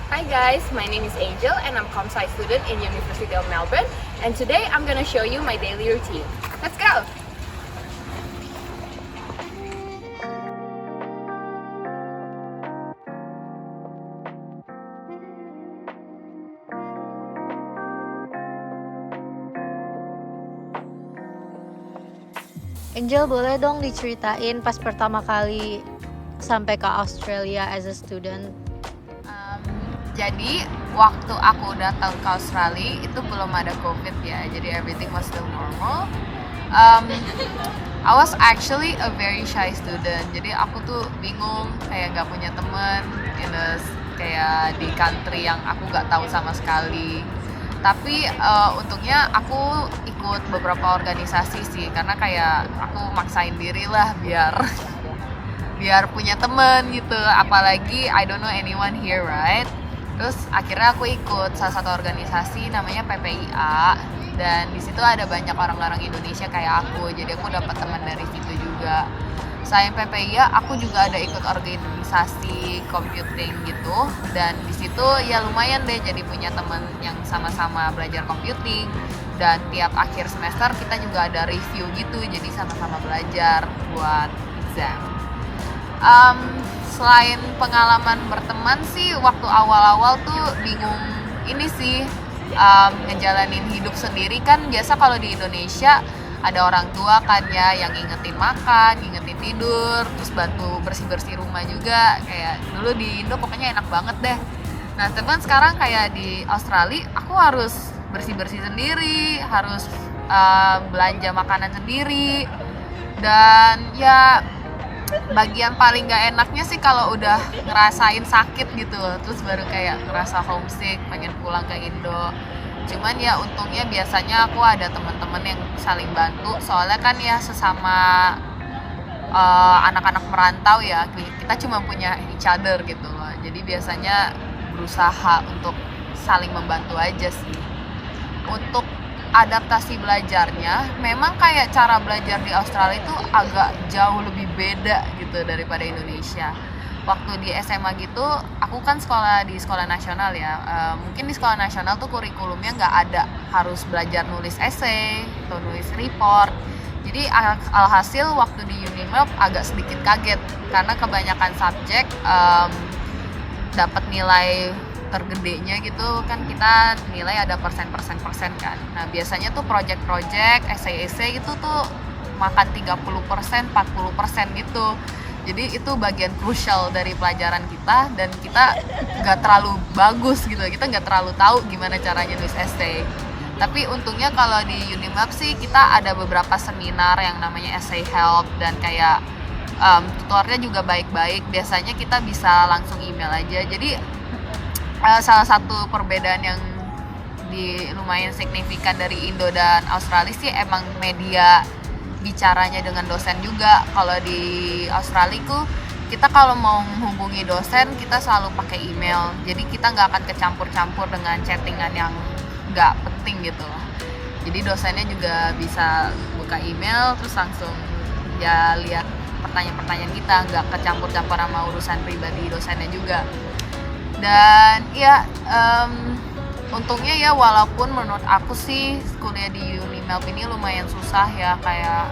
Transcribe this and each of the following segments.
Hi guys, my name is Angel and I'm comp sci student in University of Melbourne, and today I'm gonna show you my daily routine. Let's go! Angel, boleh dong diceritain pas pertama kali sampai ke Australia as a student? Jadi waktu aku datang ke Australia itu belum ada COVID ya, jadi everything was still normal. I was actually a very shy student, jadi aku tuh bingung kayak nggak punya temen kayak di country yang aku nggak tahu sama sekali. Tapi untungnya aku ikut beberapa organisasi sih, karena kayak aku maksain diri lah biar punya temen gitu, apalagi I don't know anyone here, right? Terus akhirnya aku ikut salah satu organisasi namanya PPIA, dan di situ ada banyak orang-orang Indonesia kayak aku, jadi aku dapat teman dari situ juga. Selain PPIA, aku juga ada ikut organisasi computing gitu, dan di situ ya lumayan deh jadi punya teman yang sama-sama belajar computing, dan tiap akhir semester kita juga ada review gitu, jadi sama-sama belajar buat exam. Selain pengalaman berteman sih, waktu awal-awal tuh bingung ini sih, ngejalanin hidup sendiri kan. Biasa kalau di Indonesia ada orang tua kan ya yang ngingetin makan, ngingetin tidur, terus bantu bersih-bersih rumah juga. Kayak dulu di Indo pokoknya enak banget deh. Nah teman sekarang kayak di Australia aku harus bersih-bersih sendiri, harus belanja makanan sendiri, dan ya bagian paling gak enaknya sih kalau udah ngerasain sakit gitu, terus baru kayak ngerasa homesick, pengen pulang ke Indo. Cuman ya untungnya biasanya aku ada teman-teman yang saling bantu, soalnya kan ya sesama anak-anak merantau ya, kita cuma punya each other gitu loh. Jadi biasanya berusaha untuk saling membantu aja sih. Untuk adaptasi belajarnya, memang kayak cara belajar di Australia itu agak jauh lebih beda gitu daripada Indonesia. Waktu di SMA gitu, aku kan sekolah di sekolah nasional ya, mungkin di sekolah nasional tuh kurikulumnya nggak ada harus belajar nulis essay atau nulis report. Jadi alhasil waktu di Unimelb agak sedikit kaget, karena kebanyakan subjek dapat nilai tergedenya gitu kan, kita nilai ada persen kan. Nah biasanya tuh project essay itu tuh makan 30%, 40% gitu. Jadi itu bagian crucial dari pelajaran kita, dan kita nggak terlalu bagus gitu, kita nggak terlalu tahu gimana caranya nulis essay. Tapi untungnya kalau di Unimelb sih kita ada beberapa seminar yang namanya essay help, dan kayak tutornya juga baik-baik. Biasanya kita bisa langsung email aja. Jadi salah satu perbedaan yang lumayan signifikan dari Indo dan Australia sih emang media bicaranya dengan dosen juga. Kalau di Australia tuh kita kalau mau menghubungi dosen kita selalu pakai email, jadi kita nggak akan kecampur-campur dengan chattingan yang nggak penting gitu loh. Jadi dosennya juga bisa buka email terus langsung ya lihat pertanyaan-pertanyaan kita, nggak kecampur-campur sama urusan pribadi dosennya juga. Dan ya untungnya ya, walaupun menurut aku sih kuliah di Unimelb ini lumayan susah ya, kayak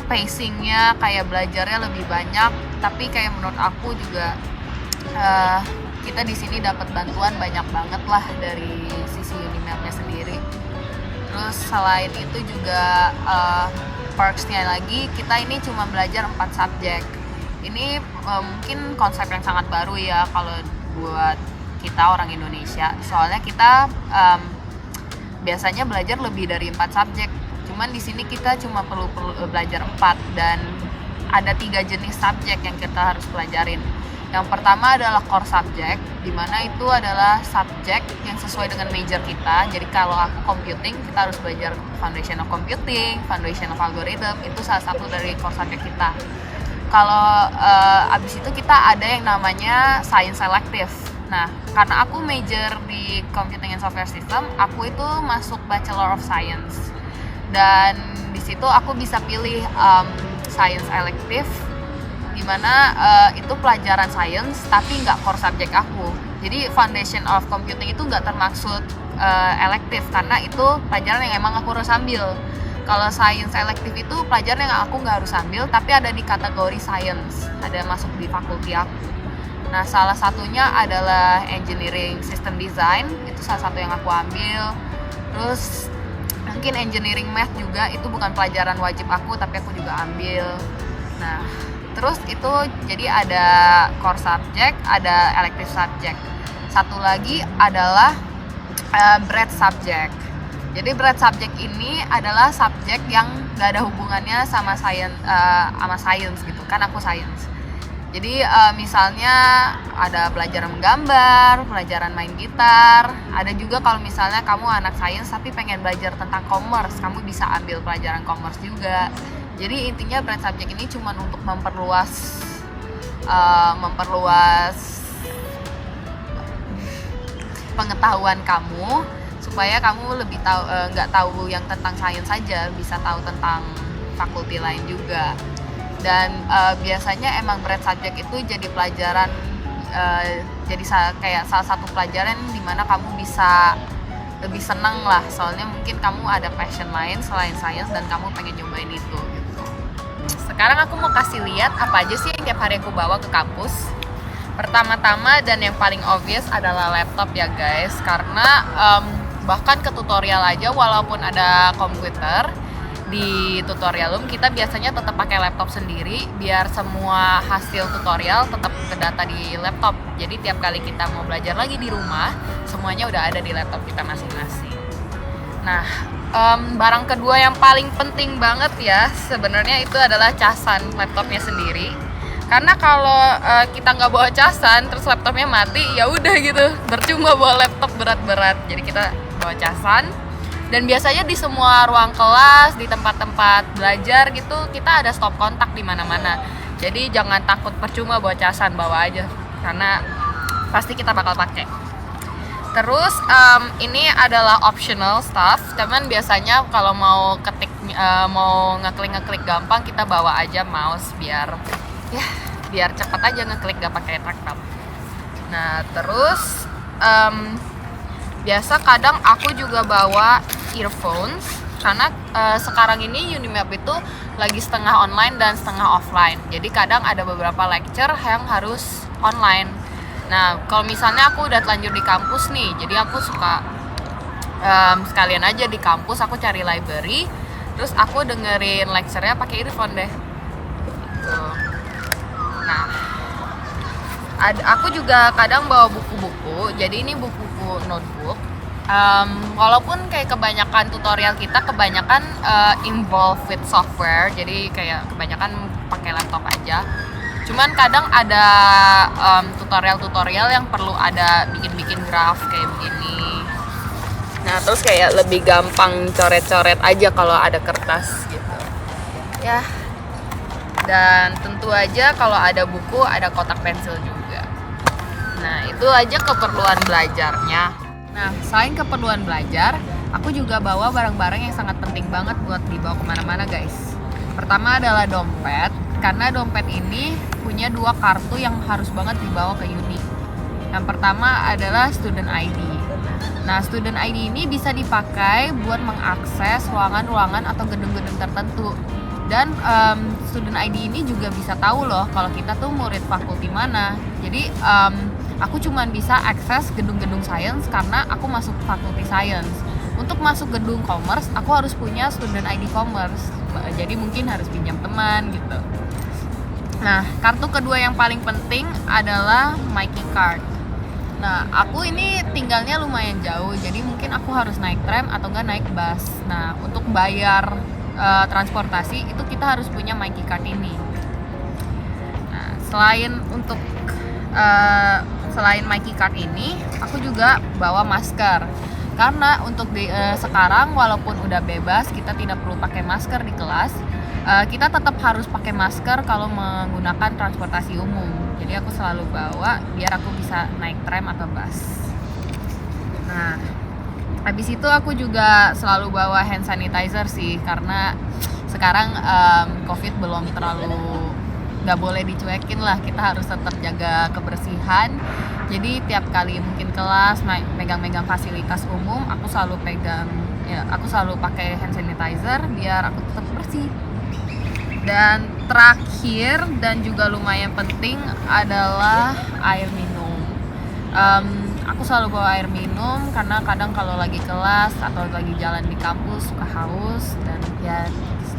pacingnya, kayak belajarnya lebih banyak, tapi kayak menurut aku juga kita di sini dapat bantuan banyak banget lah dari sisi Unimelbnya sendiri. Terus selain itu juga perksnya lagi, kita ini cuma belajar 4 subjek. Ini mungkin konsep yang sangat baru ya kalau buat kita orang Indonesia, soalnya kita biasanya belajar lebih dari 4 subjek, cuman di sini kita cuma perlu belajar 4, dan ada 3 jenis subjek yang kita harus pelajarin. Yang pertama adalah core subject, dimana itu adalah subjek yang sesuai dengan major kita. Jadi kalau aku computing, kita harus belajar foundation of computing, foundation of algorithm, itu salah satu dari core subject kita. Kalau abis itu kita ada yang namanya science selective. Nah, karena aku major di computing and software system, aku itu masuk bachelor of science, dan di situ aku bisa pilih science elective, di dimana itu pelajaran science tapi nggak core subject aku. Jadi foundation of computing itu nggak termaksud elektif karena itu pelajaran yang emang aku harus ambil. Kalau science elektif itu pelajaran yang aku nggak harus ambil tapi ada di kategori science, ada masuk di fakulti aku. Nah, salah satunya adalah engineering system design, itu salah satu yang aku ambil. Terus mungkin engineering math juga, itu bukan pelajaran wajib aku tapi aku juga ambil. Nah, terus itu jadi ada core subject, ada elective subject. Satu lagi adalah breadth subject. Jadi breadth subject ini adalah subjek yang gak ada hubungannya sama science gitu, kan aku science. Jadi misalnya ada pelajaran menggambar, pelajaran main gitar, ada juga kalau misalnya kamu anak sains tapi pengen belajar tentang commerce, kamu bisa ambil pelajaran commerce juga. Jadi intinya breadth subject ini cuma untuk memperluas pengetahuan kamu supaya kamu lebih tahu, nggak tahu yang tentang sains saja, bisa tahu tentang fakulti lain juga. Dan biasanya emang breadth subject itu jadi pelajaran jadi kayak salah satu pelajaran di mana kamu bisa lebih senang lah, soalnya mungkin kamu ada passion lain selain sains dan kamu pengen nyobain itu gitu. Sekarang aku mau kasih lihat apa aja sih yang tiap hari aku bawa ke kampus. Pertama-tama dan yang paling obvious adalah laptop ya guys, karena bahkan ke tutorial aja walaupun ada komputer di tutorial room, kita biasanya tetap pakai laptop sendiri biar semua hasil tutorial tetap terdata di laptop. Jadi tiap kali kita mau belajar lagi di rumah, semuanya udah ada di laptop kita masing-masing. Nah, barang kedua yang paling penting banget ya sebenarnya itu adalah casan laptopnya sendiri. Karena kalau kita nggak bawa casan terus laptopnya mati, ya udah gitu, percuma bawa laptop berat-berat. Jadi kita bawa casan. Dan biasanya di semua ruang kelas, di tempat-tempat belajar gitu, kita ada stop kontak di mana-mana. Jadi jangan takut percuma bawa casan, bawa aja, karena pasti kita bakal pakai. Terus ini adalah optional stuff, teman biasanya kalau mau ketik, mau ngeklik gampang, kita bawa aja mouse biar cepet aja ngeklik, gak pakai trackpad. Nah terus biasa kadang aku juga bawa earphones karena sekarang ini Unimap itu lagi setengah online dan setengah offline. Jadi kadang ada beberapa lecture yang harus online. Nah kalau misalnya aku udah telanjur di kampus nih, jadi aku suka sekalian aja di kampus aku cari library, terus aku dengerin lecture-nya pakai earphone deh. Gitu. Nah aku juga kadang bawa buku-buku, jadi ini buku notebook. Walaupun kayak kebanyakan tutorial kita kebanyakan involve with software, jadi kayak kebanyakan pakai laptop aja. Cuman kadang ada tutorial yang perlu ada bikin graf kayak begini. Nah terus kayak lebih gampang coret-coret aja kalau ada kertas gitu. Ya. Dan tentu aja kalau ada buku ada kotak pensil juga. Nah itu aja keperluan belajarnya. Nah, selain keperluan belajar, aku juga bawa barang-barang yang sangat penting banget buat dibawa kemana-mana guys. Pertama adalah dompet, karena dompet ini punya 2 kartu yang harus banget dibawa ke uni. Yang pertama adalah student ID. Nah, student ID ini bisa dipakai buat mengakses ruangan-ruangan atau gedung-gedung tertentu. Dan student ID ini juga bisa tahu loh kalau kita tuh murid fakulti mana. Jadi aku cuma bisa akses gedung-gedung sains karena aku masuk fakulti sains. Untuk masuk gedung commerce, aku harus punya student ID commerce. Jadi mungkin harus pinjam teman gitu. Nah, kartu kedua yang paling penting adalah my key card. Nah, aku ini tinggalnya lumayan jauh, jadi mungkin aku harus naik tram atau enggak naik bus. Nah, untuk bayar transportasi itu kita harus punya my key card ini. Nah, selain my key card ini, aku juga bawa masker. Karena untuk sekarang walaupun udah bebas, kita tidak perlu pakai masker di kelas, kita tetap harus pakai masker kalau menggunakan transportasi umum. Jadi aku selalu bawa biar aku bisa naik tram atau bus. Nah, habis itu aku juga selalu bawa hand sanitizer sih, karena sekarang COVID belum nggak boleh dicuekin lah, kita harus tetap jaga kebersihan. Jadi tiap kali mungkin kelas megang-megang fasilitas umum, aku selalu pakai hand sanitizer biar aku tetap bersih. Dan terakhir dan juga lumayan penting adalah air minum. Aku selalu bawa air minum karena kadang kalau lagi kelas atau lagi jalan di kampus suka haus, dan ya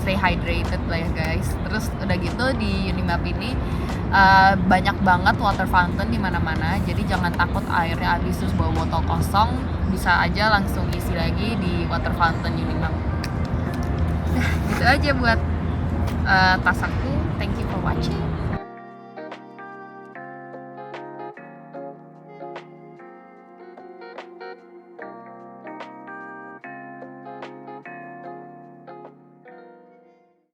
stay hydrated lah ya guys. Terus udah gitu di Unimap ini banyak banget water fountain di mana-mana, jadi jangan takut airnya habis terus bawa botol kosong, bisa aja langsung isi lagi di water fountain Unimap. Nah, gitu aja buat tas aku. Thank you for watching.